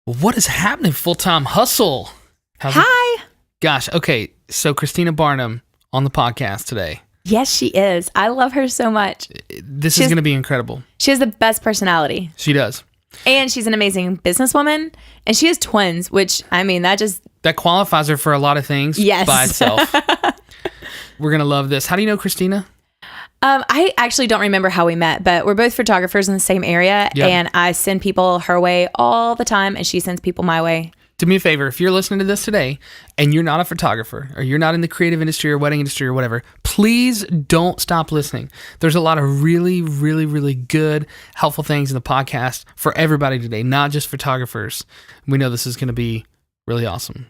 What is happening, Full-Time Hustle? Hi. Gosh, okay. So Christina Barnum on the podcast today. Yes, she is. I love her so much. This is going to be incredible. She has the best personality. She does. And she's an amazing businesswoman. And she has twins, which, I mean, that qualifies her for a lot of things by itself. We're going to love this. How do you know Christina? I actually don't remember how we met, but we're both photographers in the same area. Yep. And I send people her way all the time, and she sends people my way. Do me a favor, if you're listening to this today and you're not a photographer or you're not in the creative industry or wedding industry or whatever, please don't stop listening. There's a lot of really, really, really good, helpful things in the podcast for everybody today, not just photographers. We know this is going to be really awesome.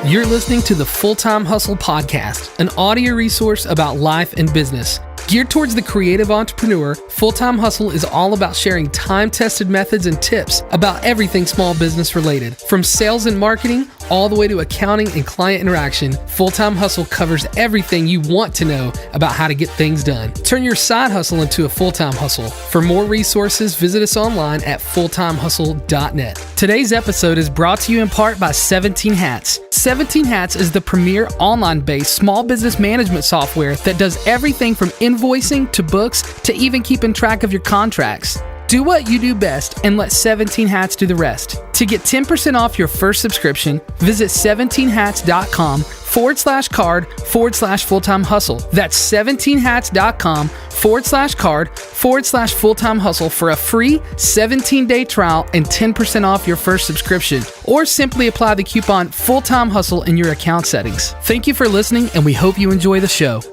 You're listening to the Full-Time Hustle Podcast, an audio resource about life and business. Geared towards the creative entrepreneur, Full-Time Hustle is all about sharing time-tested methods and tips about everything small business related. From sales and marketing, all the way to accounting and client interaction, Full-Time Hustle covers everything you want to know about how to get things done. Turn your side hustle into a full-time hustle. For more resources, visit us online at fulltimehustle.net. Today's episode is brought to you in part by 17 Hats. 17 Hats is the premier online-based small business management software that does everything from invoicing to books to even keeping track of your contracts. Do what you do best and let 17 Hats do the rest. To get 10% off your first subscription, visit 17hats.com/card/full-time hustle. That's 17hats.com/card/full-time hustle for a free 17-day trial and 10% off your first subscription. Or simply apply the coupon Full-Time Hustle in your account settings. Thank you for listening, and we hope you enjoy the show.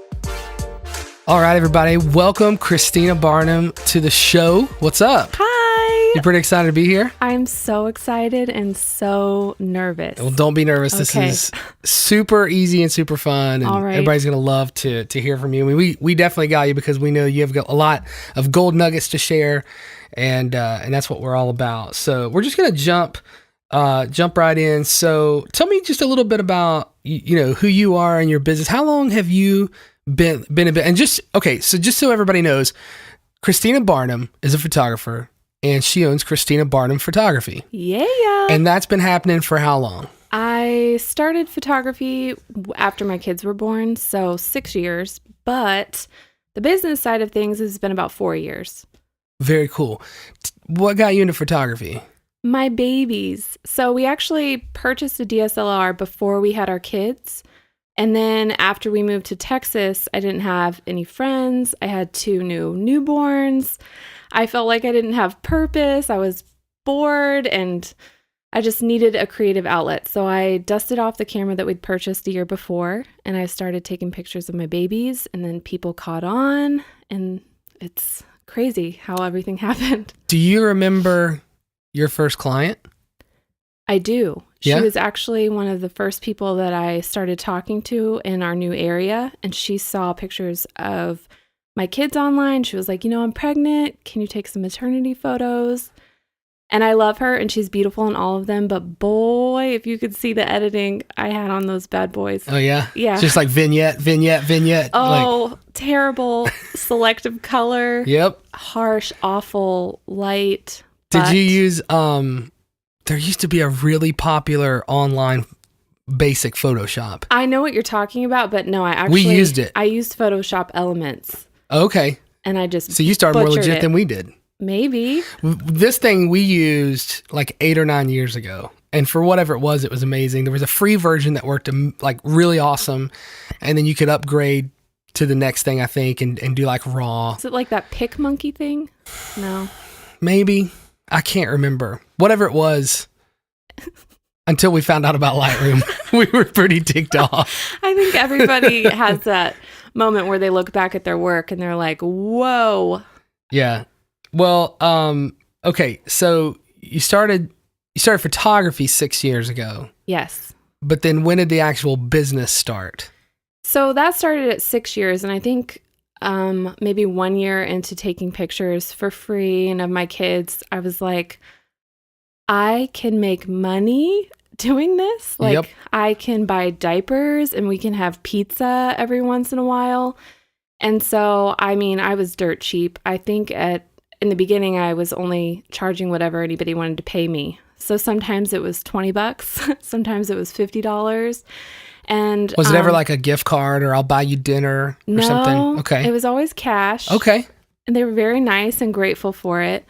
All right, everybody. Welcome Christina Barnum to the show. What's up? Hi. You pretty excited to be here? I'm so excited and so nervous. Well, don't be nervous. Okay. This is super easy and super fun. And all right. Everybody's going to love to hear from you. I mean, we definitely got you because we know you have got a lot of gold nuggets to share. And that's what we're all about. So we're just going to jump right in. So tell me just a little bit about, who you are and your business. How long have you been a bit, and just so everybody knows, Christina Barnum is a photographer and she owns Christina Barnum Photography. Yeah. And that's been happening for how long? I started photography after my kids were born, so 6 years, but the business side of things has been about 4 years. Very cool. What got you into photography? My babies. So we actually purchased a DSLR before we had our kids. And then after we moved to Texas, I didn't have any friends. I had 2 new newborns. I felt like I didn't have purpose. I was bored and I just needed a creative outlet. So I dusted off the camera that we'd purchased a year before and I started taking pictures of my babies, and then people caught on, and it's crazy how everything happened. Do you remember your first client? I do. Yeah? She was actually one of the first people that I started talking to in our new area, and she saw pictures of my kids online. She was like, I'm pregnant. Can you take some maternity photos? And I love her, and she's beautiful in all of them, but boy, if you could see the editing I had on those bad boys. Oh, yeah? Yeah. Just like vignette. Oh, terrible selective color. Yep. Harsh, awful light. Did you use... There used to be a really popular online basic Photoshop. I know what you're talking about, but no, we used it. I used Photoshop Elements. Okay. And I just So you started more legit than we did. Maybe. This thing we used like 8 or 9 years ago. And for whatever it was amazing. There was a free version that worked like really awesome. And then you could upgrade to the next thing, I think, and do like raw. Is it like that Pick Monkey thing? No. Maybe. I can't remember. Whatever it was, until we found out about Lightroom, we were pretty ticked off. I think everybody has that moment where they look back at their work and they're like, whoa. Yeah. Well, okay. So you started photography 6 years ago. Yes. But then when did the actual business start? So that started at 6 years. And I think maybe 1 year into taking pictures for free and of my kids, I was like, I can make money doing this. Like, Yep. I can buy diapers and we can have pizza every once in a while. And so, I mean, I was dirt cheap. I think in the beginning, I was only charging whatever anybody wanted to pay me. So sometimes it was $20, sometimes it was $50. And was it ever like a gift card or I'll buy you dinner or something? Okay. It was always cash. Okay. And they were very nice and grateful for it.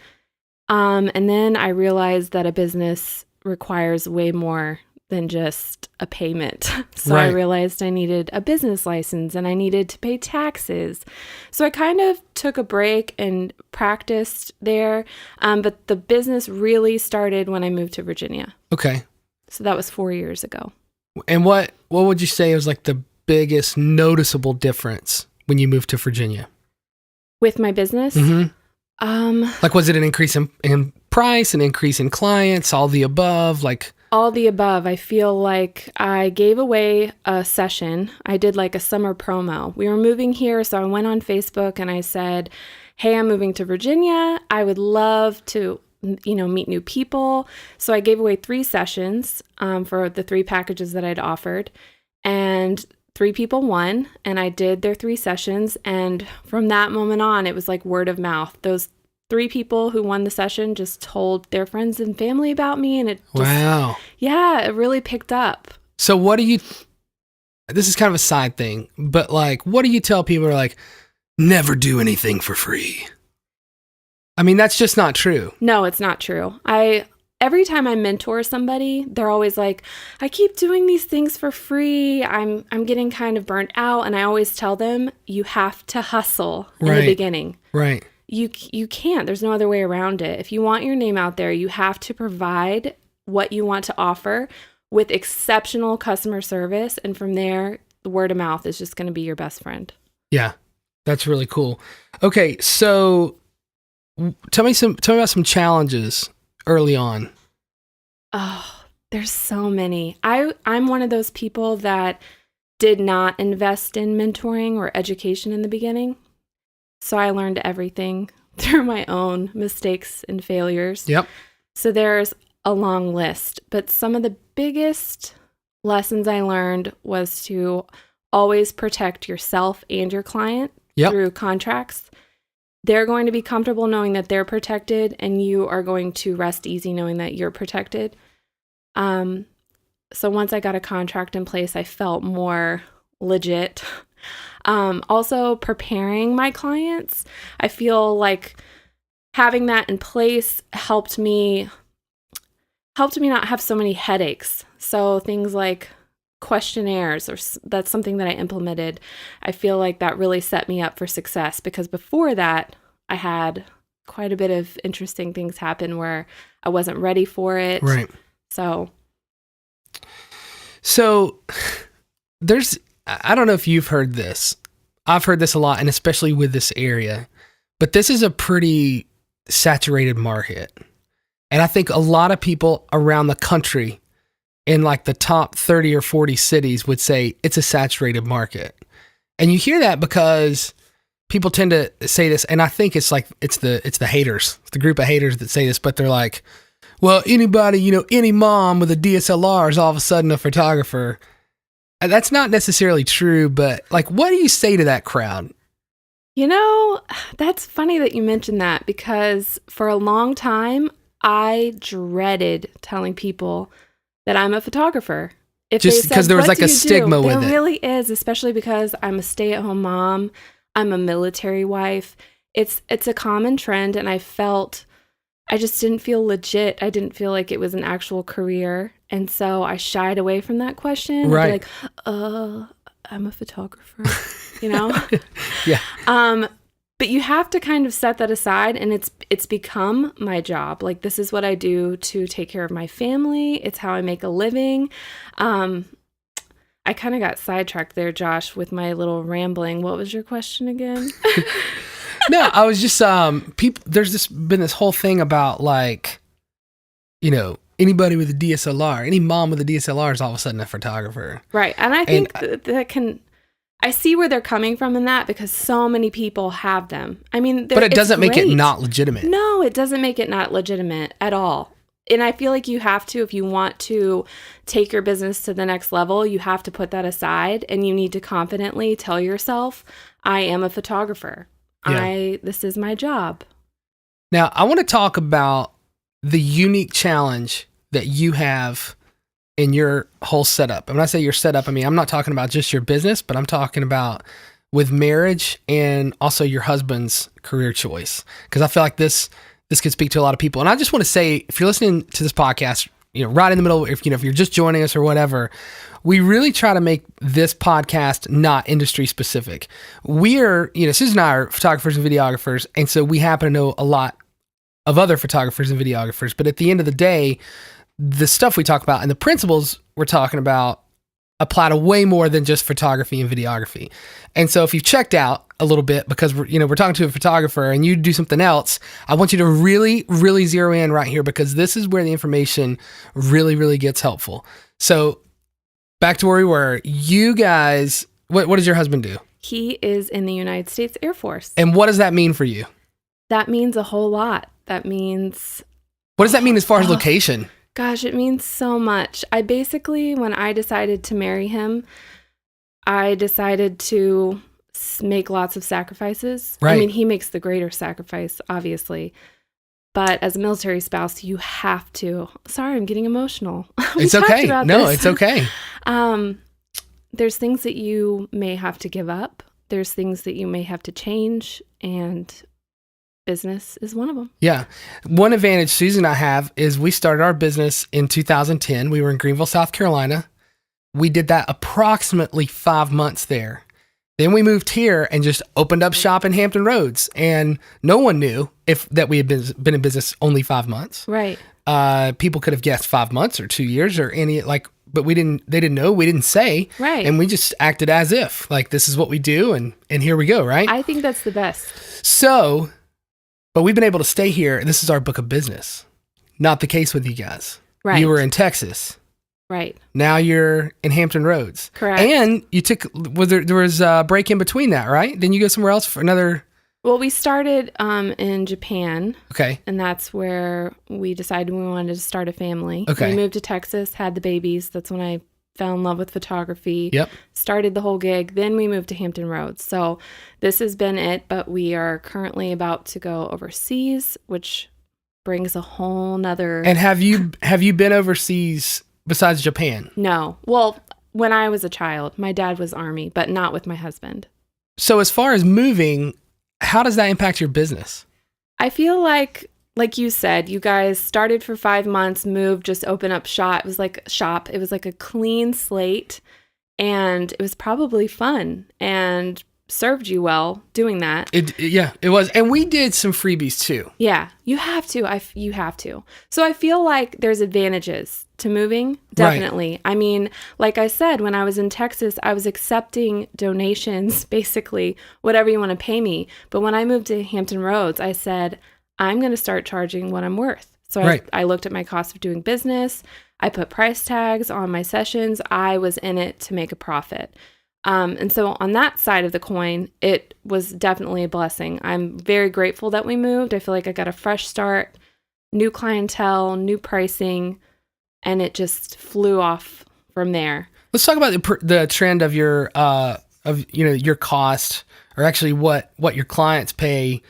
And then I realized that a business requires way more than just a payment. So I realized I needed a business license and I needed to pay taxes. So I kind of took a break and practiced there. But the business really started when I moved to Virginia. Okay. So that was 4 years ago. And what would you say was like the biggest noticeable difference when you moved to Virginia? With my business? Mm-hmm. Like, was it an increase in price, an increase in clients, all the above? Like, all the above. I feel like I gave away a session. I did like a summer promo. We were moving here, so I went on Facebook and I said, hey, I'm moving to Virginia. I would love to, meet new people. So I gave away 3 sessions for the 3 packages that I'd offered. And 3 people won, and I did their 3 sessions. And from that moment on, it was like word of mouth. Those 3 people who won the session just told their friends and family about me. And it just, it really picked up. So this is kind of a side thing, but like, what do you tell people who are like, never do anything for free? I mean, that's just not true. No, it's not true. Every time I mentor somebody, they're always like, I keep doing these things for free. I'm getting kind of burnt out. And I always tell them, you have to hustle in the beginning. Right. You can't. There's no other way around it. If you want your name out there, you have to provide what you want to offer with exceptional customer service. And from there, the word of mouth is just going to be your best friend. Yeah, that's really cool. Okay, so tell me about some challenges early on. Oh, there's so many. I'm one of those people that did not invest in mentoring or education in the beginning. So I learned everything through my own mistakes and failures. Yep. So there's a long list, but some of the biggest lessons I learned was to always protect yourself and your client through contracts. They're going to be comfortable knowing that they're protected, and you are going to rest easy knowing that you're protected. So once I got a contract in place, I felt more legit. Also preparing my clients. I feel like having that in place helped me not have so many headaches. So things like questionnaires, that's something that I implemented. I feel like that really set me up for success, because before that, I had quite a bit of interesting things happen where I wasn't ready for it. Right. So I don't know if you've heard this. I've heard this a lot, and especially with this area, but this is a pretty saturated market. And I think a lot of people around the country in like the top 30 or 40 cities would say it's a saturated market. And you hear that because people tend to say this, and I think it's the haters, it's the group of haters that say this, but they're like, well, anybody, any mom with a DSLR is all of a sudden a photographer. And that's not necessarily true, but like, what do you say to that crowd? That's funny that you mentioned that, because for a long time, I dreaded telling people that I'm a photographer. Just because there was like a stigma with it. There really is, especially because I'm a stay-at-home mom. I'm a military wife. It's a common trend, and I just didn't feel legit. I didn't feel like it was an actual career. And so I shied away from that question. Right. I'd be like, I'm a photographer, Yeah. But you have to kind of set that aside, and it's become my job. Like, this is what I do to take care of my family. It's how I make a living. I kind of got sidetracked there, Josh, with my little rambling. What was your question again? No, I was just there's been this whole thing about like, anybody with a DSLR, any mom with a DSLR is all of a sudden a photographer. Right. And I think I see where they're coming from in that, because so many people have them. I mean, but it doesn't make it not legitimate. No, it doesn't make it not legitimate at all. And I feel like you have to, if you want to take your business to the next level, you have to put that aside, and you need to confidently tell yourself, I am a photographer. Yeah. This is my job. Now, I want to talk about the unique challenge that you have in your whole setup. And when I say your setup, I mean, I'm not talking about just your business, but I'm talking about with marriage and also your husband's career choice. Because I feel like this could speak to a lot of people. And I just want to say, if you're listening to this podcast, right in the middle, if you're just joining us or whatever, we really try to make this podcast not industry specific. We are, Susan and I are photographers and videographers. And so we happen to know a lot of other photographers and videographers. But at the end of the day, the stuff we talk about and the principles we're talking about apply to way more than just photography and videography. And so if you've checked out a little bit because we're talking to a photographer and you do something else, I want you to really, really zero in right here, because this is where the information really, really gets helpful. So back to where we were, you guys, what does your husband do? He is in the United States Air Force. And what does that mean for you? That means a whole lot. That means... What does that mean as far as location? Gosh, it means so much. When I decided to marry him, I decided to make lots of sacrifices. Right. I mean, he makes the greater sacrifice, obviously. But as a military spouse, you have to. Sorry, I'm getting emotional. It's okay. No, it's okay. There's things that you may have to give up. There's things that you may have to change, and business is one of them. Yeah. One advantage Susan and I have is we started our business in 2010. We were in Greenville, South Carolina. We did that approximately 5 months there. Then we moved here and just opened up shop in Hampton Roads. And no one knew that we had been in business only 5 months. Right. People could have guessed 5 months or 2 years or but they didn't know, we didn't say. Right. And we just acted as if, this is what we do, and here we go, right? I think that's the best. So, but we've been able to stay here. This is our book of business. Not the case with you guys. Right. You were in Texas. Right. Now you're in Hampton Roads. Correct. And there was a break in between that, right? Then you go somewhere else for another... Well, we started in Japan. Okay. And that's where we decided we wanted to start a family. Okay. We moved to Texas, had the babies. That's when I fell in love with photography. Yep. Started the whole gig. Then we moved to Hampton Roads. So this has been it, but we are currently about to go overseas, which brings a whole nother... And have you been overseas besides Japan? No. Well, when I was a child, my dad was Army, but not with my husband. So as far as moving, how does that impact your business? I feel like you said, you guys started for 5 months, moved, just open up shop. It was like shop. It was like a clean slate, and it was probably fun and served you well doing that. It was. And we did some freebies too. Yeah, you have to. You have to. So I feel like there's advantages to moving. Definitely. Right. I mean, like I said, when I was in Texas, I was accepting donations, basically whatever you want to pay me. But when I moved to Hampton Roads, I said, I'm going to start charging what I'm worth. So right. I looked at my cost of doing business. I put price tags on my sessions. I was in it to make a profit. And so on that side of the coin, it was definitely a blessing. I'm very grateful that we moved. I feel like I got a fresh start, new clientele, new pricing, and it just flew off from there. Let's talk about the trend of your your cost, or actually what your clients pay.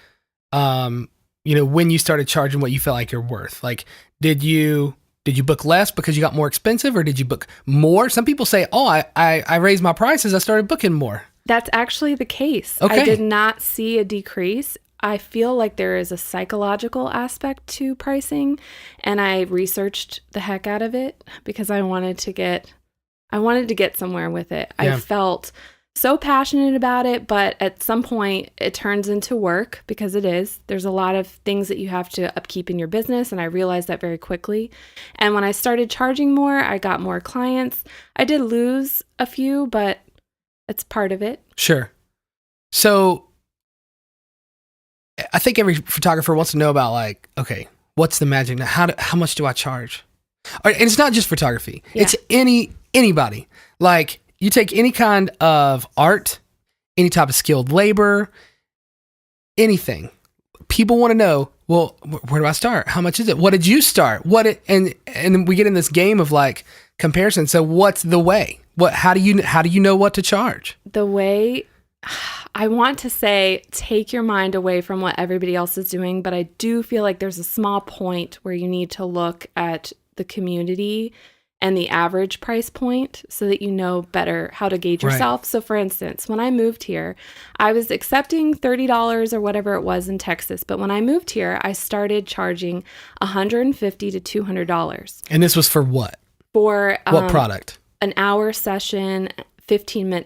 When you started charging what you felt like you're worth. Like, did you book less because you got more expensive, or did you book more? Some people say, oh, I raised my prices, I started booking more. That's actually the case. Okay. I did not see a decrease. I feel like there is a psychological aspect to pricing, and I researched the heck out of it because I wanted to get somewhere with it. Yeah. I felt so passionate about it, but at some point it turns into work, because it is. There's a lot of things that you have to upkeep in your business, and I realized that very quickly. And when I started charging more, I got more clients. I did lose a few, but it's part of it. Sure. So I think every photographer wants to know about, okay, what's the magic now? How much do I charge? And it's not just photography. Yeah. It's anybody. Like, you take any kind of art, any type of skilled labor, anything, people want to know, well, where do I start? How much is it? What did you start? And we get in this game of like comparison. So what's the way? How do you know what to charge? The way, I want to say, take your mind away from what everybody else is doing, but I do feel like there's a small point where you need to look at the community and the average price point so that you know better how to gauge yourself. Right. So for instance, when I moved here, I was accepting $30 or whatever it was in Texas. But when I moved here, I started charging $150 to $200. And this was for what? For what product? An hour session, 15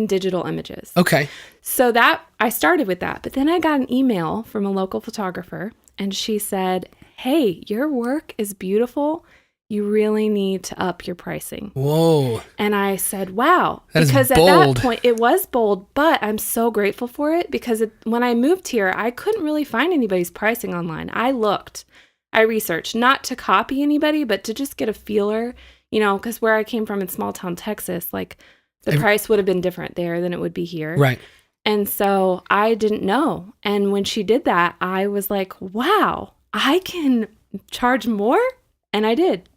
digital images. Okay. So that I started with that. But then I got an email from a local photographer and she said, hey, your work is beautiful. You really need to up your pricing. Whoa. And I said, wow. That because is bold. At that point, it was bold, but I'm so grateful for it because when I moved here, I couldn't really find anybody's pricing online. I looked, I researched, not to copy anybody, but to just get a feeler, because where I came from in small town Texas, like the price would have been different there than it would be here. Right. And so I didn't know. And when she did that, I was like, wow, I can charge more? And I did.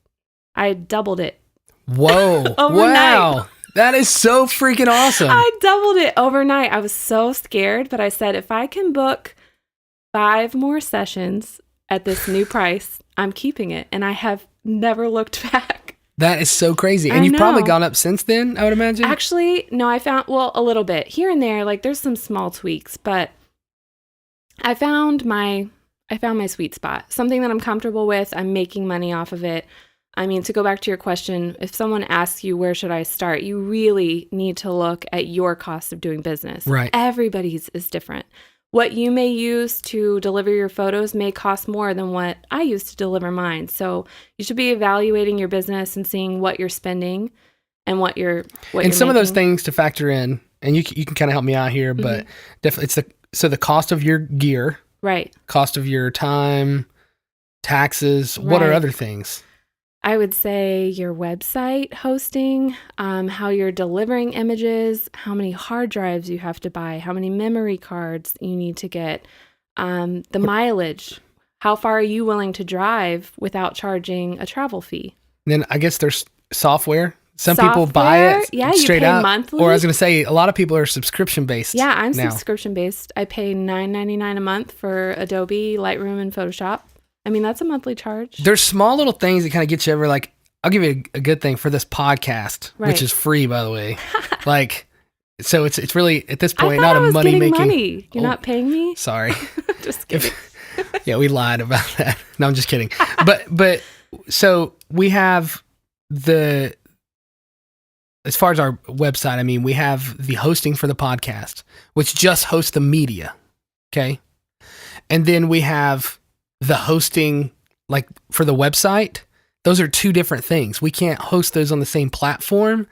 I doubled it. Whoa. Wow. That is so freaking awesome. I doubled it overnight. I was so scared, but I said, if I can book 5 more sessions at this new price, I'm keeping it. And I have never looked back. That is so crazy. And you've probably gone up since then, I would imagine? Actually, no, I found, a little bit. Here and there, like there's some small tweaks, but I found my sweet spot. Something that I'm comfortable with. I'm making money off of it. I mean, to go back to your question, if someone asks you, where should I start? You really need to look at your cost of doing business. Right. Everybody's is different. What you may use to deliver your photos may cost more than what I use to deliver mine. So you should be evaluating your business and seeing what you're spending and what you're some of those things to factor in, and you can kind of help me out here, but definitely the cost of your gear. Right. Cost of your time, taxes. Right. What are other things? I would say your website hosting, how you're delivering images, how many hard drives you have to buy, how many memory cards you need to get, the mileage, how far are you willing to drive without charging a travel fee? And then I guess there's software. Some people buy it straight out. Monthly. Or I was going to say, a lot of people are subscription based. Yeah, I'm subscription based. I pay $9.99 a month for Adobe, Lightroom, and Photoshop. I mean, that's a monthly charge. There's small little things that kind of get you over, like, I'll give you a good thing for this podcast, which is free, by the way. Like, so it's really, at this point, not a money-making. Money. You're not paying me? Sorry. Just kidding. Yeah, we lied about that. No, I'm just kidding. But so we have as far as our website, I mean, we have the hosting for the podcast, which just hosts the media. Okay. And then we have the hosting, like for the website. Those are 2 different things. We can't host those on the same platform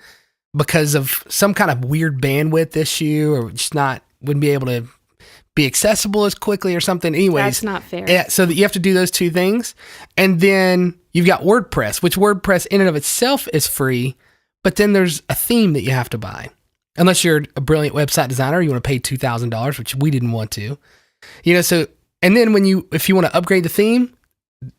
because of some kind of weird bandwidth issue, or just wouldn't be able to be accessible as quickly or something. Anyways, that's not fair. Yeah, so that you have to do those 2 things. And then you've got WordPress, which WordPress in and of itself is free, but then there's a theme that you have to buy. Unless you're a brilliant website designer, you want to pay $2,000, which we didn't want to. So, and then if you want to upgrade the theme,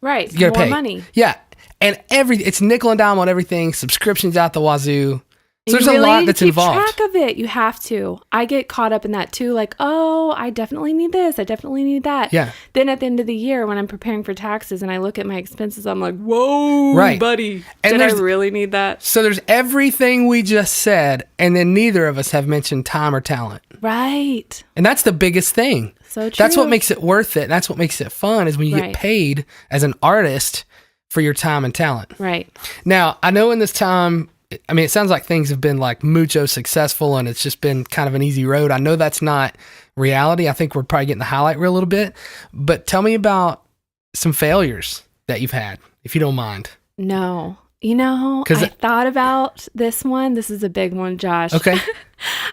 right, you gotta more pay money. Yeah, and it's nickel and dime on everything. Subscriptions out the wazoo. So there's really a lot that's involved. Keep track of it. You have to. I get caught up in that too. Like, oh, I definitely need this. I definitely need that. Yeah. Then at the end of the year, when I'm preparing for taxes and I look at my expenses, I'm like, whoa, buddy, did I really need that? So there's everything we just said, and then neither of us have mentioned time or talent. Right. And that's the biggest thing. So true. That's what makes it worth it. That's what makes it fun, is when you get paid as an artist for your time and talent. Right. Now, I know in this time, I mean, it sounds like things have been like mucho successful and it's just been kind of an easy road. I know that's not reality. I think we're probably getting the highlight reel a little bit, but tell me about some failures that you've had, if you don't mind. No. I thought about this one. This is a big one, Josh. Okay.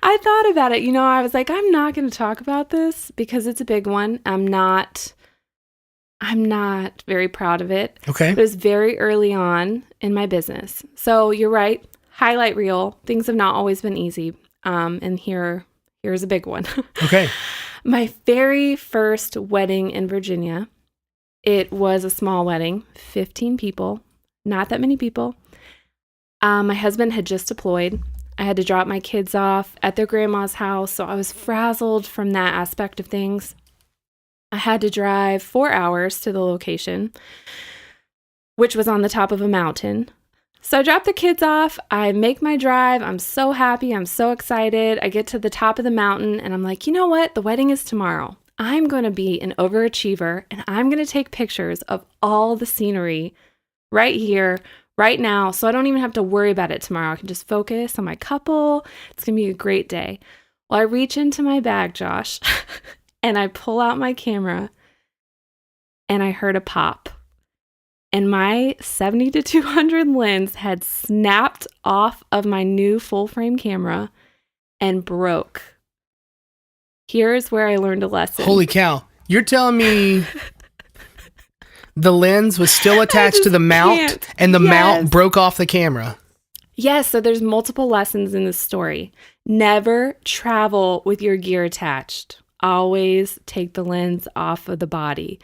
I thought about it. I was like, I'm not going to talk about this because it's a big one. I'm not very proud of it. Okay. It was very early on in my business. So you're right. Highlight reel. Things have not always been easy. And here's a big one. Okay. My very first wedding in Virginia, it was a small wedding, 15 people, not that many people. My husband had just deployed. I had to drop my kids off at their grandma's house, so I was frazzled from that aspect of things. I had to drive 4 hours to the location, which was on the top of a mountain. So I drop the kids off. I make my drive. I'm so happy. I'm so excited. I get to the top of the mountain and I'm like, you know what? The wedding is tomorrow. I'm going to be an overachiever and I'm going to take pictures of all the scenery right here, right now. So I don't even have to worry about it tomorrow. I can just focus on my couple. It's going to be a great day. Well, I reach into my bag, Josh, and I pull out my camera and I heard a pop. And my 70-200 lens had snapped off of my new full frame camera and broke. Here's where I learned a lesson. Holy cow. You're telling me the lens was still attached to the mount and the mount broke off the camera? Yes, so there's multiple lessons in this story. Never travel with your gear attached. Always take the lens off of the body.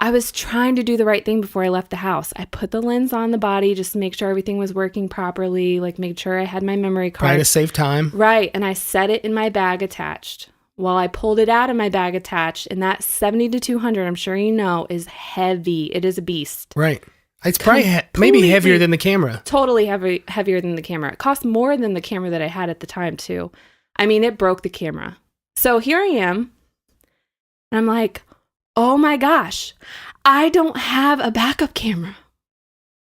I was trying to do the right thing before I left the house. I put the lens on the body just to make sure everything was working properly, like made sure I had my memory card. Probably to save time. Right, and I set it in my bag attached. Well, I pulled it out of my bag attached, and that 70-200, I'm sure you know, is heavy. It is a beast. Right. It's probably maybe heavier than the camera. Totally heavier than the camera. It cost more than the camera that I had at the time, too. I mean, it broke the camera. So here I am, and I'm like, oh my gosh, I don't have a backup camera.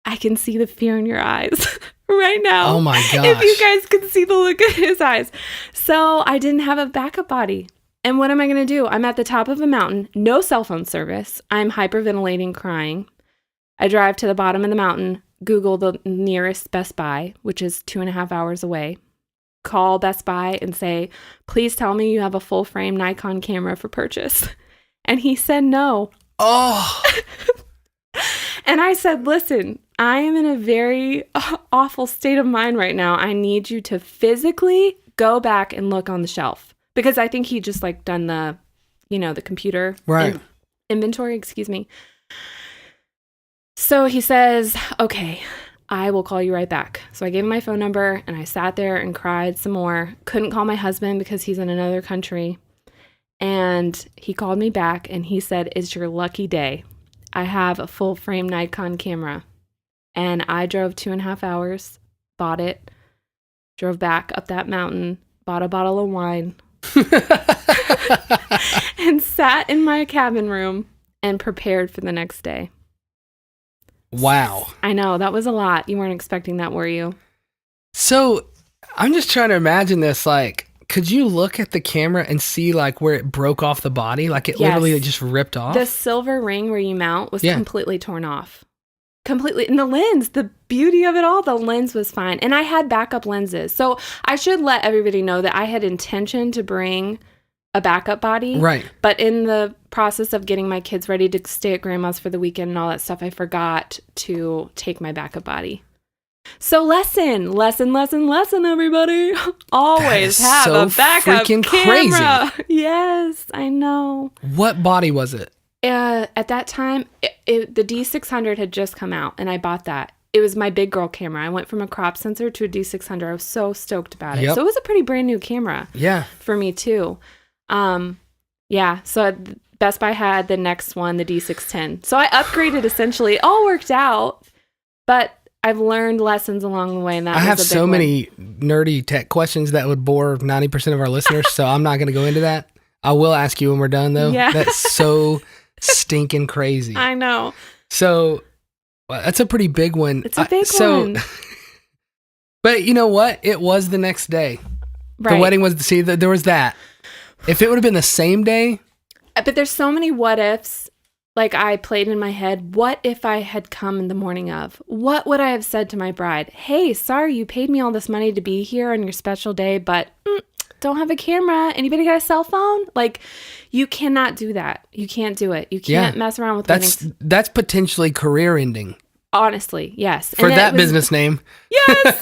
I can see the fear in your eyes right now. Oh my gosh. If you guys could see the look in his eyes. So I didn't have a backup body. And what am I going to do? I'm at the top of a mountain, no cell phone service. I'm hyperventilating, crying. I drive to the bottom of the mountain, Google the nearest Best Buy, which is 2.5 hours away. Call Best Buy and say, please tell me you have a full frame Nikon camera for purchase. And he said no. Oh. And I said, listen, I am in a very awful state of mind right now. I need you to physically go back and look on the shelf. Because I think he just like done the, the computer inventory, excuse me. So he says, okay, I will call you right back. So I gave him my phone number and I sat there and cried some more. Couldn't call my husband because he's in another country. And he called me back and he said, it's your lucky day. I have a full frame Nikon camera. And I drove 2.5 hours, bought it, drove back up that mountain, bought a bottle of wine, and sat in my cabin room and prepared for the next day. Wow. I know, that was a lot. You weren't expecting that, were you? So I'm just trying to imagine this, like, could you look at the camera and see like where it broke off the body? Like it literally just ripped off? The silver ring where you mount was completely torn off. Completely. And the lens, the beauty of it all, the lens was fine. And I had backup lenses. So I should let everybody know that I had intention to bring a backup body. Right. But in the process of getting my kids ready to stay at grandma's for the weekend and all that stuff, I forgot to take my backup body. So lesson, everybody. Always have a backup camera. Crazy. Yes, I know. What body was it? At that time, the D600 had just come out, and I bought that. It was my big girl camera. I went from a crop sensor to a D600. I was so stoked about it. Yep. So it was a pretty brand new camera. Yeah. For me too. So Best Buy had the next one, the D610. So I upgraded essentially. It all worked out, but I've learned lessons along the way, and that I was have a big so one. many nerdy tech questions that would bore 90% of our listeners, so I'm not going to go into that. I will ask you when we're done, though. Yeah. That's so stinking crazy. I know. So that's a pretty big one. It's a big one. But you know what? It was the next day. Right. The wedding was, there was that. If it would have been the same day. But there's so many what ifs. Like I played in my head, what if I had come in the morning of? What would I have said to my bride? Hey, sorry, you paid me all this money to be here on your special day, but don't have a camera. Anybody got a cell phone? Like, you cannot do that. You can't do it. You can't mess around with weddings. That's potentially career ending. Honestly, yes. For that business name. Yes.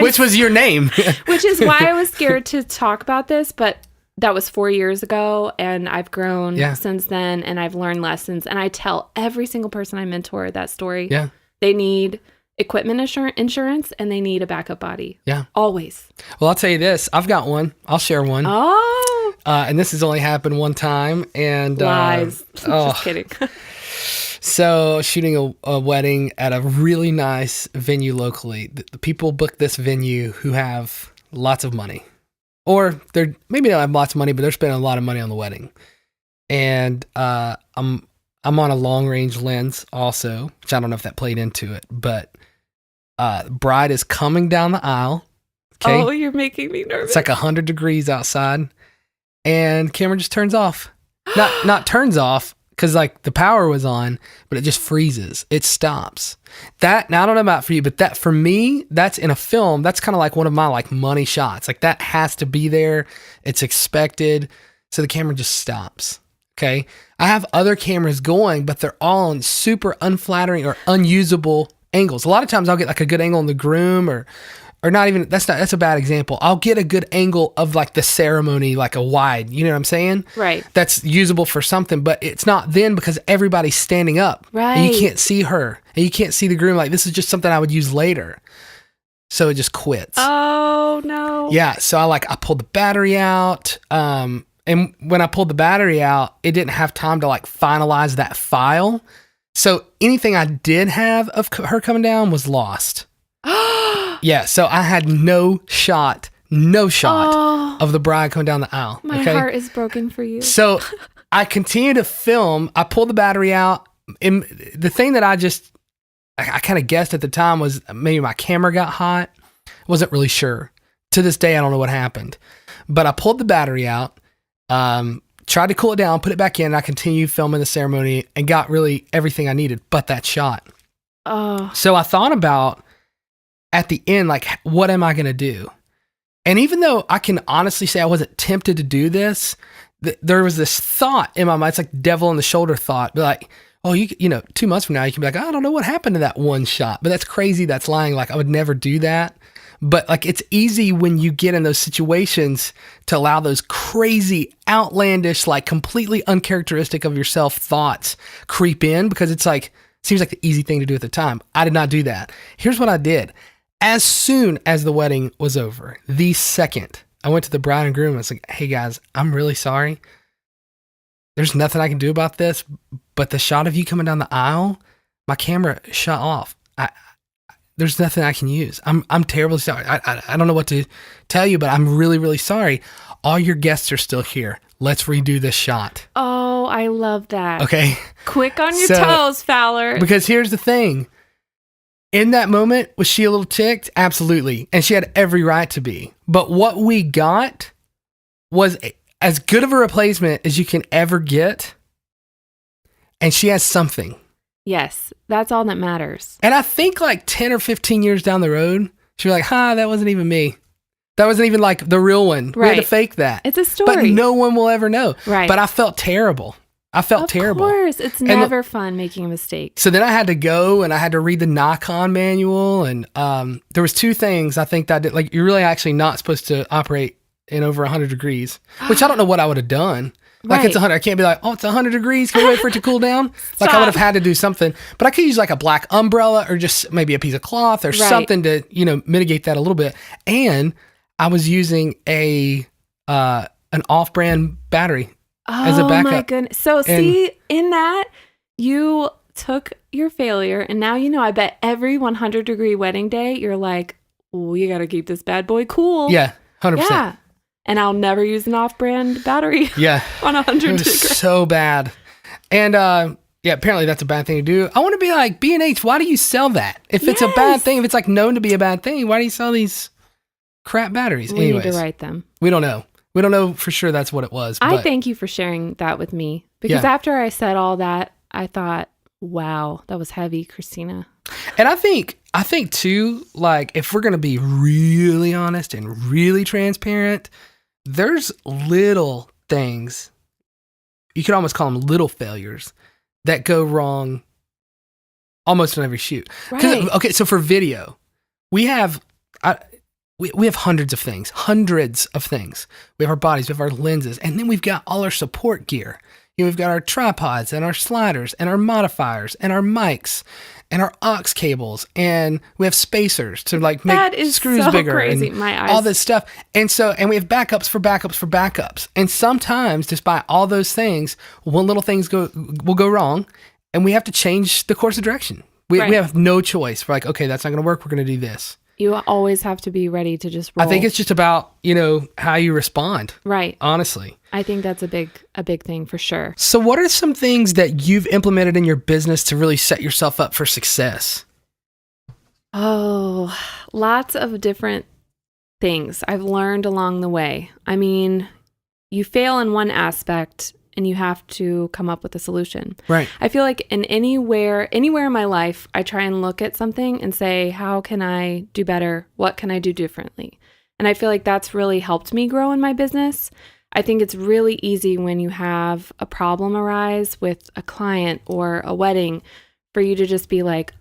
Which was your name. Which is why I was scared to talk about this, but that was 4 years ago, and I've grown since then, and I've learned lessons. And I tell every single person I mentor that story. Yeah. They need equipment insurance, and they need a backup body. Yeah. Always. Well, I'll tell you this. I've got one. I'll share one. Oh. And this has only happened one time. And lies. Just kidding. So shooting a wedding at a really nice venue locally. The people book this venue who have lots of money. Or maybe they don't have lots of money, but they're spending a lot of money on the wedding. And I'm on a long range lens also, which I don't know if that played into it, but bride is coming down the aisle. Okay? Oh, you're making me nervous. It's like 100 degrees outside, and camera just turns off. Not turns off because like the power was on, but it just freezes. It stops. Now I don't know about for you, but that for me, that's in a film. That's kind of like one of my like money shots. Like that has to be there. It's expected. So the camera just stops. Okay. I have other cameras going, but they're all in super unflattering or unusable angles. A lot of times I'll get like a good angle on the groom or not even, that's a bad example. I'll get a good angle of like the ceremony, like a wide, you know what I'm saying? Right. That's usable for something, but it's not then because everybody's standing up. Right. And you can't see her and you can't see the groom. Like this is just something I would use later. So it just quits. Oh no. Yeah. So I pulled the battery out. And when I pulled the battery out, it didn't have time to like finalize that file. So anything I did have of her coming down was lost. Yeah, so I had no shot of the bride coming down the aisle. My heart is broken for you. So I continue to film. I pulled the battery out. And the thing that I kind of guessed at the time was maybe my camera got hot. Wasn't really sure. To this day, I don't know what happened. But I pulled the battery out, tried to cool it down, put it back in, and I continued filming the ceremony and got really everything I needed but that shot. Oh. So I thought about at the end, like, what am I going to do? And even though I can honestly say I wasn't tempted to do this, there was this thought in my mind. It's like devil in the shoulder thought. But like, oh, you know, 2 months from now, you can be like, I don't know what happened to that one shot. But that's crazy. That's lying. Like, I would never do that. But like, it's easy when you get in those situations to allow those crazy, outlandish, like completely uncharacteristic of yourself thoughts creep in because it's like, seems like the easy thing to do at the time. I did not do that. Here's what I did. As soon as the wedding was over, the second I went to the bride and groom, I was like, hey guys, I'm really sorry. There's nothing I can do about this, but the shot of you coming down the aisle, my camera shut off. There's nothing I can use. I'm terribly sorry. I don't know what to tell you, but I'm really, really sorry. All your guests are still here. Let's redo this shot. Oh, I love that. Okay. Quick on your toes, Fowler. Because here's the thing. In that moment, was she a little ticked? Absolutely. And she had every right to be. But what we got was as good of a replacement as you can ever get. And she has something. Yes, that's all that matters. And I think like 10 or 15 years down the road, she'll be like, that wasn't even me. That wasn't even like the real one. Right. We had to fake that. It's a story. But no one will ever know. Right. But I felt terrible. Of course. It's never fun making a mistake. So then I had to go and I had to read the Nikon manual. And there was 2 things I think that I did. Like, you're really actually not supposed to operate in over 100 degrees, which I don't know what I would have done. Like, it's 100. I can't be like, it's 100 degrees. Can we wait for it to cool down? Like, I would have had to do something. But I could use like a black umbrella or just maybe a piece of cloth or something to, mitigate that a little bit. And I was using an off-brand battery as a backup. Oh my goodness. So see, in that, you took your failure and now, I bet every 100 degree wedding day, you're like, oh, you got to keep this bad boy cool. Yeah, 100%. Yeah. And I'll never use an off-brand battery. Yeah. On 100 degrees. So bad. And apparently that's a bad thing to do. I want to be like, B&H, why do you sell that? If it's a bad thing, if it's like known to be a bad thing, why do you sell these crap batteries? We need to write them. We don't know. We don't know for sure that's what it was. I thank you for sharing that with me. Because after I said all that, I thought, wow, that was heavy, Christina. And I think too, like, if we're going to be really honest and really transparent, there's little things, you could almost call them little failures, that go wrong almost on every shoot. Right. Okay, so for video, we have, we have hundreds of things. We have our bodies, we have our lenses, and then we've got all our support gear. We've got our tripods and our sliders and our modifiers and our mics and our aux cables, and we have spacers to like make screws so bigger crazy. and My eyes. all this stuff. And we have backups for backups. And sometimes despite all those things, one little things will go wrong, and we have to change the course of direction. We have no choice. We're like, okay, that's not going to work. We're going to do this. You always have to be ready to just roll. I think it's just about, how you respond. Right. Honestly. I think that's a big thing for sure. So what are some things that you've implemented in your business to really set yourself up for success? Oh, lots of different things I've learned along the way. I mean, you fail in one aspect and you have to come up with a solution. Right. I feel like anywhere in my life, I try and look at something and say, how can I do better? What can I do differently? And I feel like that's really helped me grow in my business. I think it's really easy when you have a problem arise with a client or a wedding for you to just be like,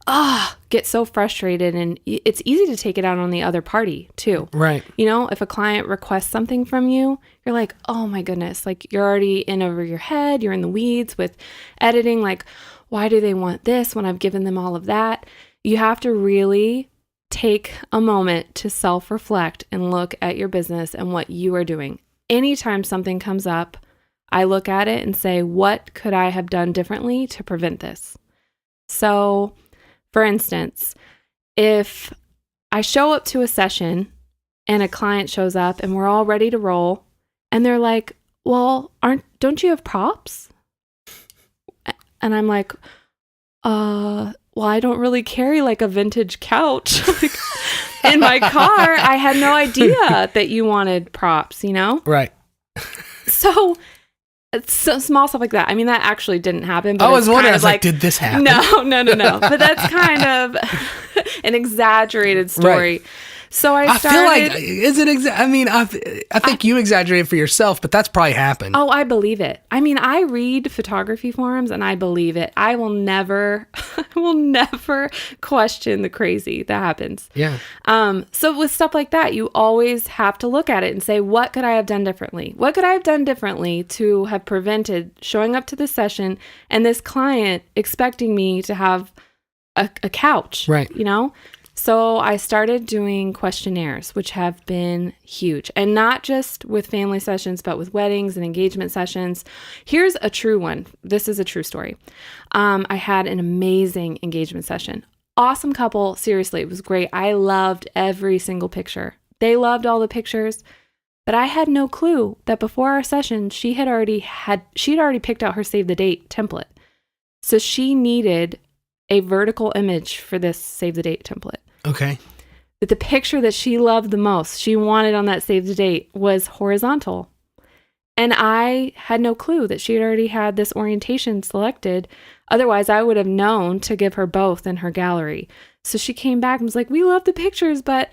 get so frustrated. And it's easy to take it out on the other party too. Right. If a client requests something from you, you're like, oh my goodness, like you're already in over your head. You're in the weeds with editing. Like, why do they want this when I've given them all of that? You have to really take a moment to self-reflect and look at your business and what you are doing. Anytime something comes up, I look at it and say, what could I have done differently to prevent this? So, for instance, if I show up to a session and a client shows up and we're all ready to roll and they're like, well, don't you have props? And I'm like, well, I don't really carry like a vintage couch in my car. I had no idea that you wanted props, Right. So small stuff like that. I mean, that actually didn't happen. But I was wondering, did this happen? No. But that's kind of an exaggerated story. Right. So I started. I feel like, is it I mean, I think you exaggerated for yourself, but that's probably happened. Oh, I believe it. I mean, I read photography forums and I believe it. I will never question the crazy that happens. Yeah. So with stuff like that, you always have to look at it and say, what could I have done differently? What could I have done differently to have prevented showing up to the session and this client expecting me to have a couch? Right. So I started doing questionnaires, which have been huge. And not just with family sessions, but with weddings and engagement sessions. Here's a true one. This is a true story. I had an amazing engagement session. Awesome couple. Seriously, it was great. I loved every single picture. They loved all the pictures. But I had no clue that before our session, she'd already picked out her save the date template. So she needed a vertical image for this save the date template. Okay. But the picture that she loved the most, she wanted on that save the date, was horizontal. And I had no clue that she had already had this orientation selected. Otherwise, I would have known to give her both in her gallery. So she came back and was like, we love the pictures, but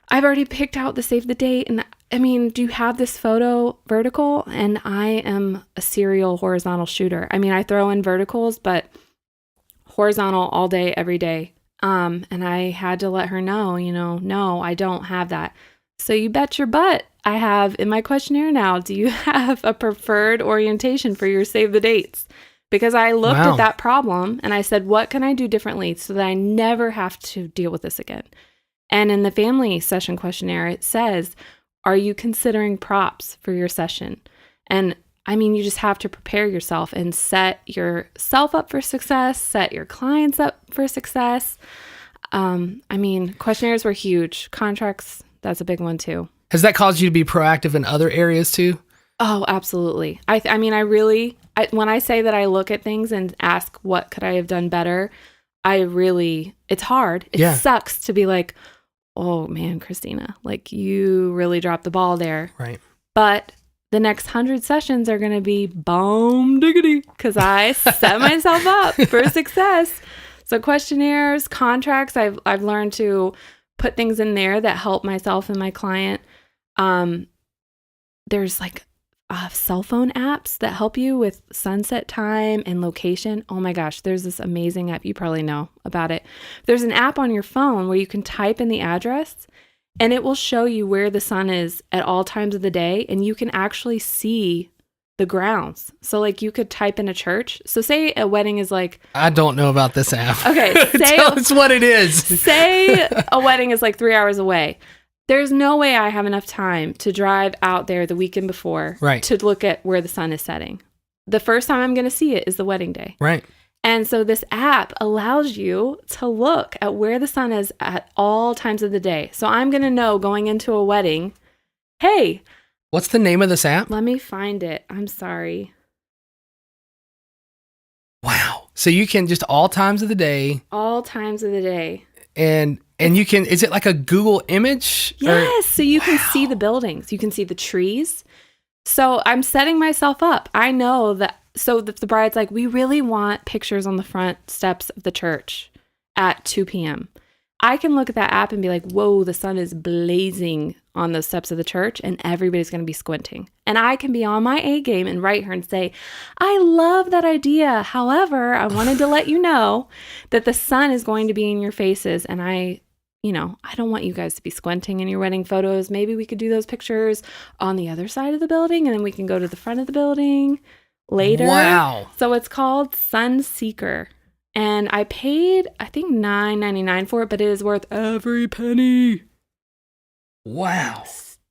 I've already picked out the save the date. And I mean, do you have this photo vertical? And I am a serial horizontal shooter. I mean, I throw in verticals, but horizontal all day, every day. And I had to let her know, no, I don't have that. So you bet your butt I have in my questionnaire now, do you have a preferred orientation for your save the dates? Because I looked at that problem and I said, what can I do differently so that I never have to deal with this again? And in the family session questionnaire, it says, are you considering props for your session? And I mean, you just have to prepare yourself and set yourself up for success, set your clients up for success. I mean, questionnaires were huge. Contracts, that's a big one too. Has that caused you to be proactive in other areas too? Oh, absolutely. I mean, when I say that I look at things and ask what could I have done better, it's hard. It sucks to be like, oh man, Christina, like you really dropped the ball there. Right. But the next 100 sessions are going to be bomb diggity because I set myself up for success. So questionnaires, contracts, I've learned to put things in there that help myself and my client. There's like cell phone apps that help you with sunset time and location. Oh my gosh, there's this amazing app. You probably know about it. There's an app on your phone where you can type in the address And it will show you where the sun is at all times of the day, and you can actually see the grounds. So like you could type in a church. So say a wedding is like... I don't know about this app. Okay. Tell us what it is. Say a wedding is like 3 hours away. There's no way I have enough time to drive out there the weekend before to look at where the sun is setting. The first time I'm going to see it is the wedding day. Right. And so this app allows you to look at where the sun is at all times of the day. So I'm going to know going into a wedding, hey. What's the name of this app? Let me find it. I'm sorry. Wow. So you can just all times of the day. All times of the day. And you can, is it like a Google image? Yes. So you can see the buildings. You can see the trees. So I'm setting myself up. I know that. So the bride's like, we really want pictures on the front steps of the church at 2 p.m. I can look at that app and be like, whoa, the sun is blazing on the steps of the church and everybody's going to be squinting. And I can be on my A game and write her and say, I love that idea. However, I wanted to let you know that the sun is going to be in your faces. And I don't want you guys to be squinting in your wedding photos. Maybe we could do those pictures on the other side of the building and then we can go to the front of the building later. Wow. So it's called Sun Seeker. And I paid, I think $9.99 for it, but it is worth every penny. Wow.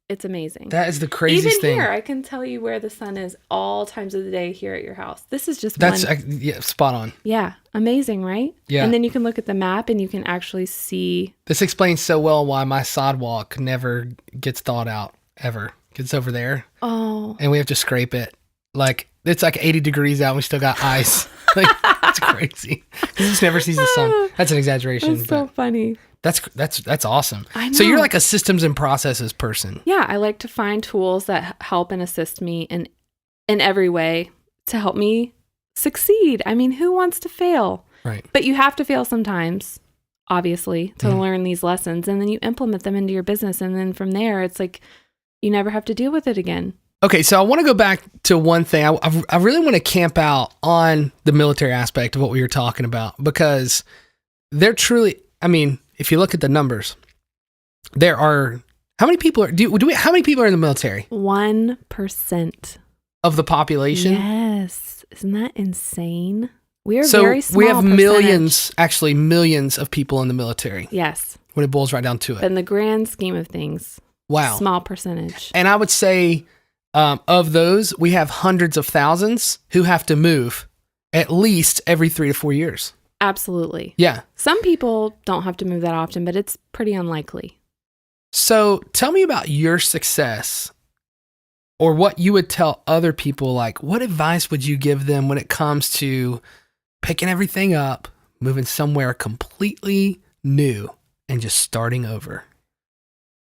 It's amazing. That is the craziest thing. Even here, I can tell you where the sun is all times of the day here at your house. This is just yeah, spot on. Yeah. Amazing, right? Yeah. And then you can look at the map and you can actually see. This explains so well why my sidewalk never gets thawed out, ever. It's over there. Oh. And we have to scrape it. Like, it's like 80 degrees out and we still got ice. Like, it's crazy. Because it just never sees the sun. That's an exaggeration. That's so funny. That's awesome. I know. So you're like a systems and processes person. Yeah, I like to find tools that help and assist me in every way to help me succeed. I mean, who wants to fail? Right. But you have to fail sometimes, obviously, to learn these lessons. And then you implement them into your business. And then from there, it's like you never have to deal with it again. Okay, so I want to go back to one thing. I really want to camp out on the military aspect of what we were talking about because they're truly, I mean, if you look at the numbers, there are, how many people are, how many people are in the military? 1% of the population? Yes. Isn't that insane? We are so very small we have percentage. millions of people in the military. Yes. When it boils right down to it. But in the grand scheme of things. Wow. Small percentage. And I would say of those, we have hundreds of thousands who have to move at least every 3 to 4 years. Absolutely. Yeah. Some people don't have to move that often, but it's pretty unlikely. So tell me about your success or what you would tell other people. Like, what advice would you give them when it comes to picking everything up, moving somewhere completely new and just starting over?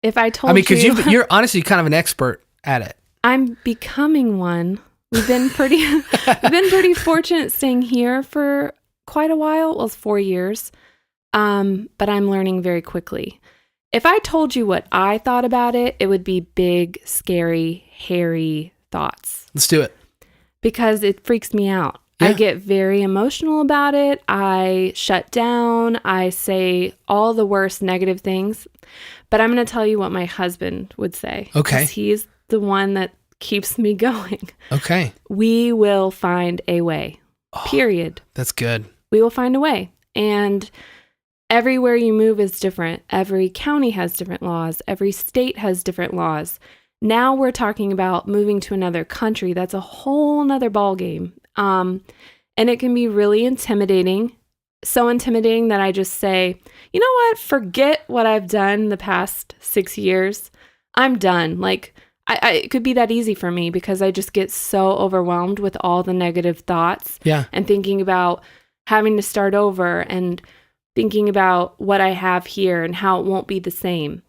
If I told you... because you're honestly kind of an expert at it. I'm becoming one. We've been pretty fortunate staying here for quite a while. Well, it's 4 years. But I'm learning very quickly. If I told you what I thought about it, it would be big, scary, hairy thoughts. Let's do it. Because it freaks me out. Yeah. I get very emotional about it. I shut down. I say all the worst negative things. But I'm going to tell you what my husband would say. Okay. He's the one that keeps me going. Okay. We will find a way. Period. That's good. We will find a way. And everywhere you move is different. Every county has different laws. Every state has different laws. Now we're talking about moving to another country. That's a whole nother ballgame. And it can be really intimidating. So intimidating that I just say, you know what? Forget what I've done the past 6 years. I'm done. Like, it could be that easy for me because I just get so overwhelmed with all the negative thoughts. Yeah. And thinking about having to start over and thinking about what I have here and how it won't be the same.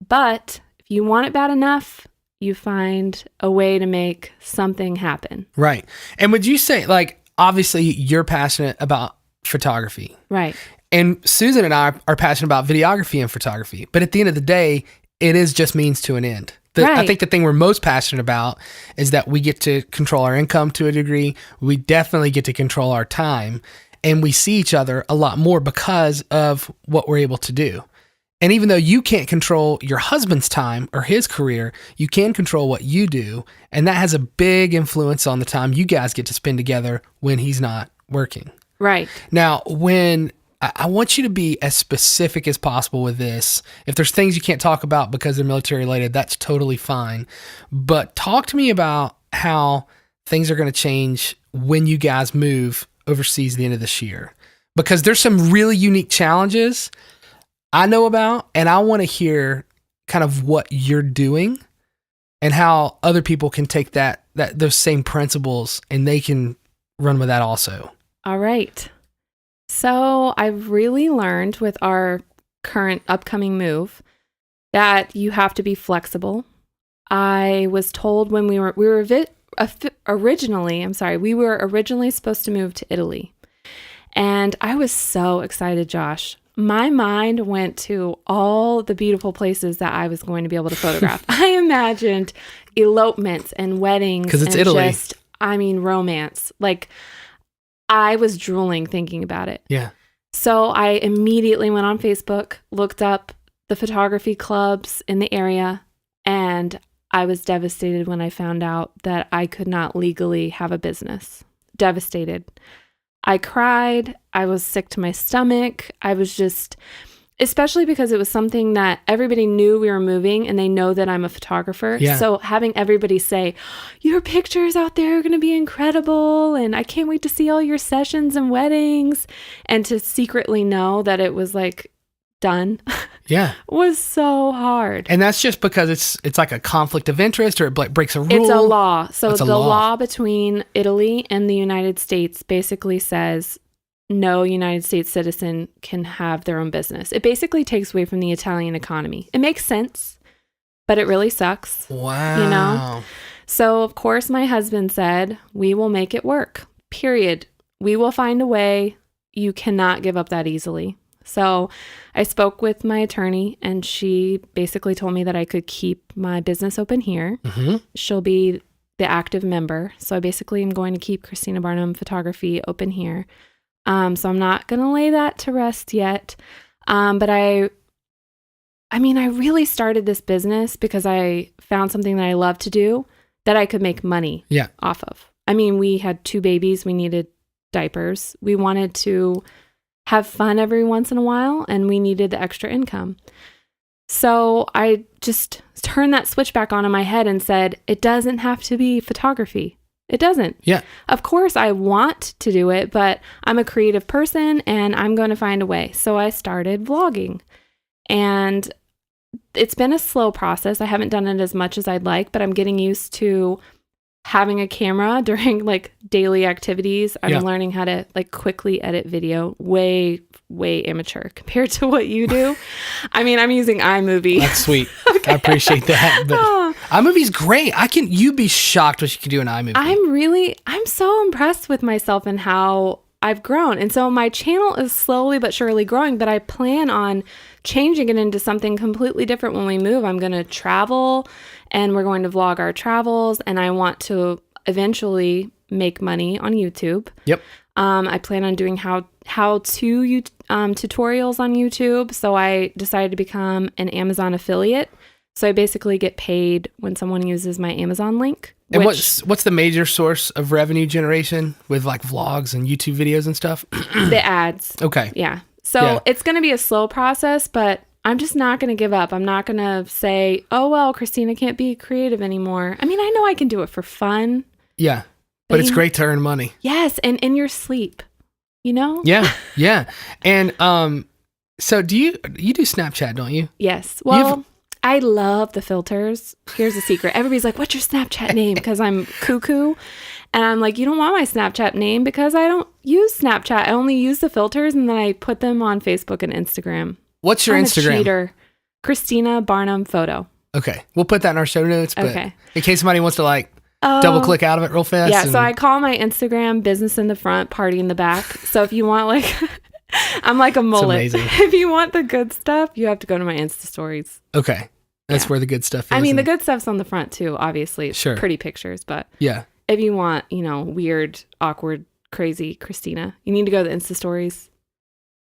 But if you want it bad enough, you find a way to make something happen. Right. And would you say, like, obviously you're passionate about photography. Right. And Susan and I are passionate about videography and photography. But at the end of the day, it is just means to an end. Right. I think the thing we're most passionate about is that we get to control our income to a degree. We definitely get to control our time. And we see each other a lot more because of what we're able to do. And even though you can't control your husband's time or his career, you can control what you do. And that has a big influence on the time you guys get to spend together when he's not working. Right. Now, when I want you to be as specific as possible with this. If there's things you can't talk about because they're military related, that's totally fine. But talk to me about how things are going to change when you guys move overseas at the end of this year. Because there's some really unique challenges I know about, and I want to hear kind of what you're doing and how other people can take that those same principles and they can run with that also. All right. So I've really learned with our current upcoming move that you have to be flexible. I was told when we were originally supposed to move to Italy. And I was so excited, Josh. My mind went to all the beautiful places that I was going to be able to photograph. I imagined elopements and weddings. Because it's and Italy. Romance. Like, I was drooling thinking about it. Yeah. So I immediately went on Facebook, looked up the photography clubs in the area, and I was devastated when I found out that I could not legally have a business. Devastated. I cried. I was sick to my stomach. I was just, especially because it was something that everybody knew we were moving and they know that I'm a photographer. Yeah. So having everybody say, your pictures out there are going to be incredible and I can't wait to see all your sessions and weddings, and to secretly know that it was like done. Yeah. Was so hard. And that's just because it's like a conflict of interest, or it breaks a rule. It's a law. So It's a the law. law between Italy and the United States basically says no United States citizen can have their own business. It basically takes away from the Italian economy. It makes sense, but it really sucks. Wow. You know? So of course my husband said, we will make it work, period. We will find a way. You cannot give up that easily. So I spoke with my attorney and she basically told me that I could keep my business open here. Mm-hmm. She'll be the active member. So I basically am going to keep Christina Barnum Photography open here. So I'm not going to lay that to rest yet. But I really started this business because I found something that I love to do that I could make money off of. I mean, we had 2 babies. We needed diapers. We wanted to have fun every once in a while, and we needed the extra income. So I just turned that switch back on in my head and said, it doesn't have to be photography. It doesn't. Yeah. Of course I want to do it, but I'm a creative person and I'm going to find a way. So I started vlogging, and it's been a slow process. I haven't done it as much as I'd like, but I'm getting used to having a camera during like daily activities. I'm learning how to like quickly edit video. Way immature compared to what you do. I mean, I'm using iMovie. That's sweet. Okay. I appreciate that. But iMovie's great. You'd be shocked what you can do in iMovie. I'm so impressed with myself and how I've grown. And so my channel is slowly but surely growing, but I plan on changing it into something completely different when we move. I'm going to travel and we're going to vlog our travels, and I want to eventually make money on YouTube. Yep. I plan on doing how-to tutorials on YouTube. So I decided to become an Amazon affiliate. So I basically get paid when someone uses my Amazon link. And what's the major source of revenue generation with like vlogs and YouTube videos and stuff? The ads. Okay. Yeah. So it's going to be a slow process, but I'm just not going to give up. I'm not going to say, oh, well, Christina can't be creative anymore. I mean, I know I can do it for fun. Yeah. But it's great to earn money. Yes. And in your sleep, you know? Yeah. Yeah. And so do you do Snapchat, don't you? Yes. Well, I love the filters. Here's a secret. Everybody's like, what's your Snapchat name? Because I'm cuckoo. And I'm like, you don't want my Snapchat name because I don't use Snapchat. I only use the filters, and then I put them on Facebook and Instagram. What's your Instagram? A cheater. Christina Barnum Photo. Okay. We'll put that in our show notes. But in case somebody wants to like double click out of it real fast. Yeah. So I call my Instagram business in the front, party in the back. So if you want like, I'm like a mullet. It's amazing. If you want the good stuff, you have to go to my Insta stories. Okay. That's where the good stuff is. I mean, the good stuff's on the front too, obviously. It's sure. Pretty pictures, but yeah. If you want, weird, awkward, crazy Christina, you need to go to the Insta stories.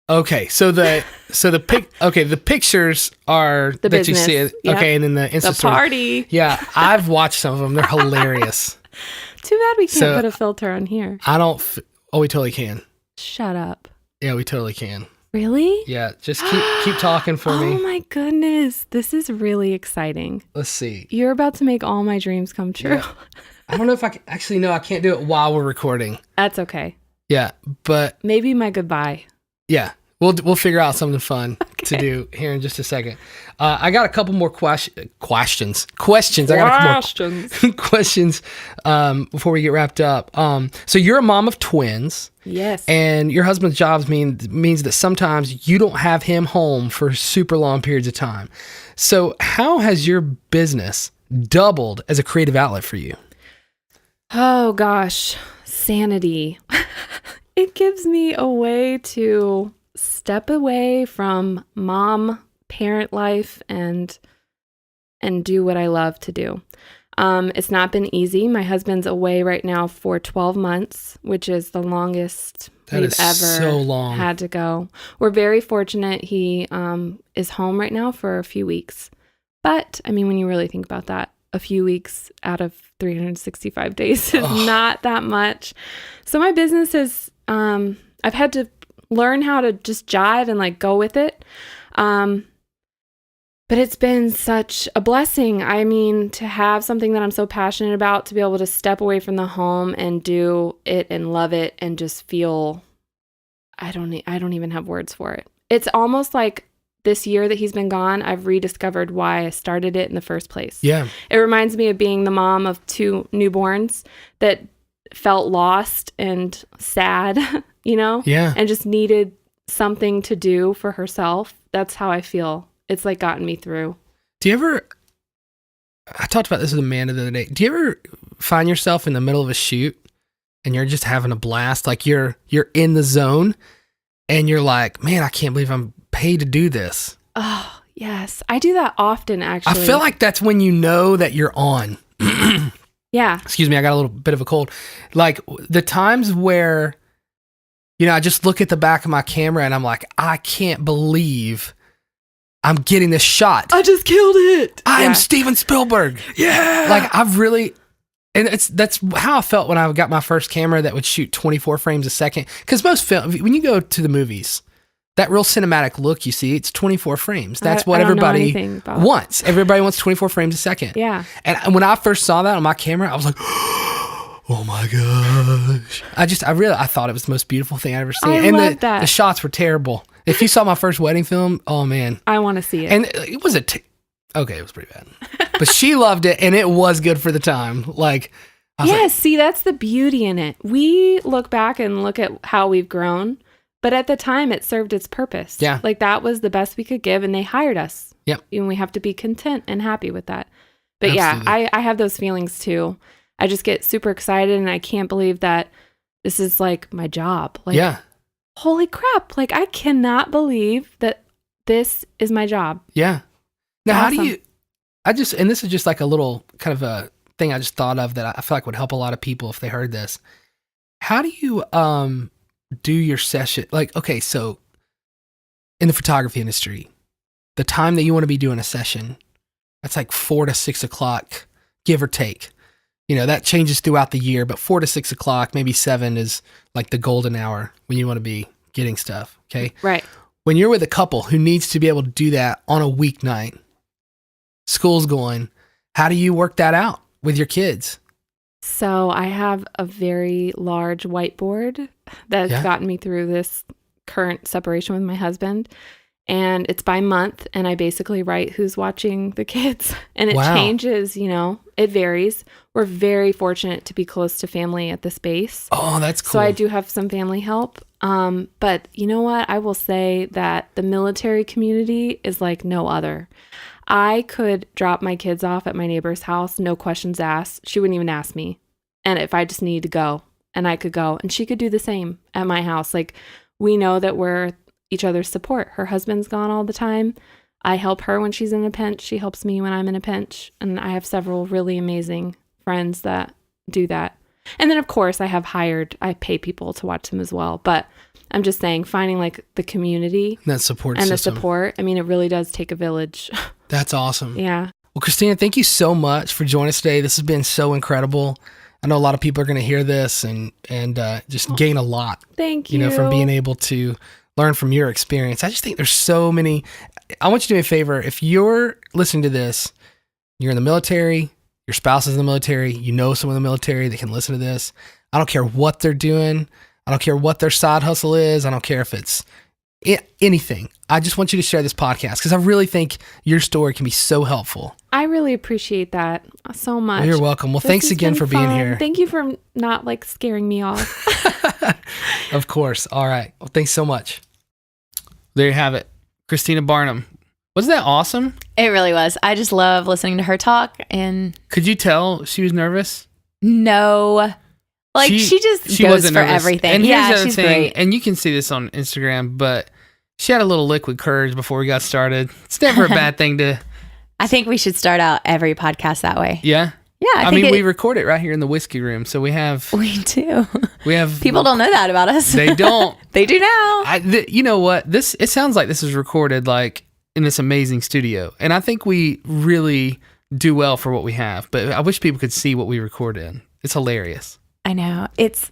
Okay, so the pictures are The that business. you see. Yep. Okay, and then the Insta The story. party. Yeah, I've watched some of them. They're hilarious. Too bad we can't So- put a filter on here. I don't. Oh, we totally can. Shut up. Yeah, we totally can. Really? Yeah, just keep talking for me. Oh my goodness. This is really exciting. Let's see. You're about to make all my dreams come true. Yeah. I don't know if I can, actually no, I can't do it while we're recording. That's okay. Yeah, but Maybe my goodbye. yeah, we'll figure out something fun to do here in just a second. I got a couple more questions. I got a couple more questions before we get wrapped up. So you're a mom of twins. Yes. And your husband's job means that sometimes you don't have him home for super long periods of time. So how has your business doubled as a creative outlet for you? Oh gosh, sanity. It gives me a way to step away from mom parent life and do what I love to do. It's not been easy. My husband's away right now for 12 months, which is the longest we've ever had to go. We're very fortunate he is home right now for a few weeks. But I mean, when you really think about that, a few weeks out of 365 days is not that much. So my business is, I've had to learn how to just jive and like go with it. But it's been such a blessing. I mean, to have something that I'm so passionate about, to be able to step away from the home and do it and love it and just feel, I don't even have words for it. It's almost like this year that he's been gone, I've rediscovered why I started it in the first place. Yeah. It reminds me of being the mom of 2 newborns that felt lost and sad, you know? Yeah. And just needed something to do for herself. That's how I feel. It's like gotten me through. Do you ever, I talked about this with Amanda the other day. Do you ever find yourself in the middle of a shoot and you're just having a blast? Like you're in the zone and you're like, man, I can't believe I'm paid to do this. Oh, yes. I do that often, actually. I feel like that's when you know that you're on. Yeah. Excuse me, I got a little bit of a cold. Like the times where, you know, I just look at the back of my camera and I'm like, I can't believe I'm getting this shot. I just killed it. I am Steven Spielberg. Yeah. Like I've really, and that's how I felt when I got my first camera that would shoot 24 frames a second. Because most film, when you go to the movies, that real cinematic look you see, it's 24 frames. That's what everybody wants. Everybody wants 24 frames a second. Yeah. And when I first saw that on my camera, I was like, oh my gosh. I thought it was the most beautiful thing I'd ever seen. I love that. The shots were terrible. If you saw my first wedding film, oh man. I want to see it. And it was okay, it was pretty bad. But she loved it and it was good for the time. Like, see, that's the beauty in it. We look back and look at how we've grown, but at the time it served its purpose. Yeah. Like that was the best we could give and they hired us. Yep. And we have to be content and happy with that. But Absolutely. yeah, I have those feelings too. I just get super excited and I can't believe that this is like my job. Like, yeah. Holy crap. Like I cannot believe that this is my job. Yeah. Now, Awesome. how do you, and this is just like a little kind of a thing I just thought of that I feel like would help a lot of people if they heard this. How do you do your session? Like, okay, so in the photography industry, the time that you want to be doing a session, that's like 4 to 6 o'clock, give or take. You know, that changes throughout the year, but 4 to 6 o'clock, maybe 7 is like the golden hour when you want to be getting stuff. Okay. Right. When you're with a couple who needs to be able to do that on a weeknight, school's going, how do you work that out with your kids? So I have a very large whiteboard that's gotten me through this current separation with my husband. And it's by month. And I basically write who's watching the kids. And it changes, you know, it varies. We're very fortunate to be close to family at this base. Oh, that's cool. So I do have some family help. But you know what? I will say that the military community is like no other. I could drop my kids off at my neighbor's house, no questions asked. She wouldn't even ask me. And if I just needed to go, and I could go, and she could do the same at my house. Like we know that we're each other's support. Her husband's gone all the time. I help her when she's in a pinch. She helps me when I'm in a pinch. And I have several really amazing friends that do that. And then of course I pay people to watch them as well. But I'm just saying, finding like the community, that support and system. the support. I mean, it really does take a village. That's awesome. Yeah. Well, Christina, thank you so much for joining us today. This has been so incredible. I know a lot of people are going to hear this and just gain a lot. Thank you. From being able to learn from your experience. I just think there's so many. I want you to do me a favor. If you're listening to this, you're in the military, your spouse is in the military, you know someone in the military that can listen to this. I don't care what they're doing. I don't care what their side hustle is. I don't care if it's anything. I just want you to share this podcast because I really think your story can be so helpful. I really appreciate that so much. Well, you're welcome. Well, thanks again for being here. Thank you for not like scaring me off. Of course. All right. Well, thanks so much. There you have it. Christina Barnum. Wasn't that awesome? It really was. I just love listening to her talk. And could you tell she was nervous? No. Like she goes for everything. And here's she's the thing, great. and you can see this on Instagram, but she had a little liquid courage before we got started. It's never a bad thing to... I think we should start out every podcast that way. Yeah? Yeah. I mean, we record it right here in the whiskey room, so we do. We have... People don't know that about us. They don't. They do now. You know what? It sounds like this is recorded like in this amazing studio, and I think we really do well for what we have, but I wish people could see what we record in. It's hilarious. I know. It's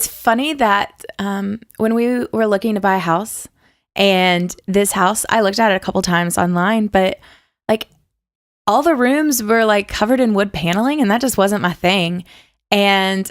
funny that when we were looking to buy a house, and this house, I looked at it a couple times online, but like all the rooms were like covered in wood paneling, and that just wasn't my thing. And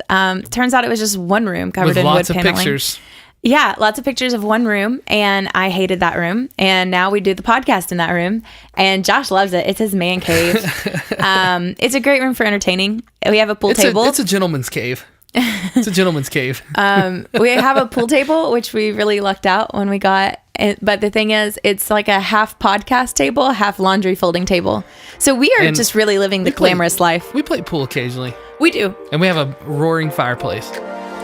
turns out it was just one room covered in wood paneling. With lots of pictures. Yeah, lots of pictures of one room, and I hated that room. And now we do the podcast in that room, and Josh loves it. It's his man cave. It's a great room for entertaining. We have a pool table. It's a gentleman's cave. It's a gentleman's cave. We have a pool table, which we really lucked out when we got. But the thing is, it's like a half podcast table, half laundry folding table. So we are just really living the glamorous life. We play pool occasionally. We do. And we have a roaring fireplace.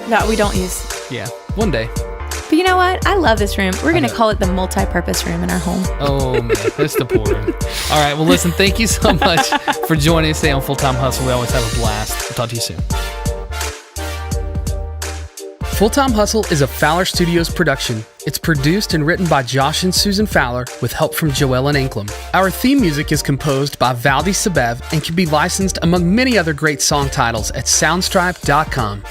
That we don't use. Yeah, one day. But you know what? I love this room. We're going to call it the multi-purpose room in our home. Oh, man. That's the pool room. All right. Well, listen, thank you so much for joining us today on Full-Time Hustle. We always have a blast. We'll talk to you soon. Full-Time Hustle is a Fowler Studios production. It's produced and written by Josh and Susan Fowler with help from Joellen Anklem. Our theme music is composed by Valdi Sabev and can be licensed among many other great song titles at soundstripe.com.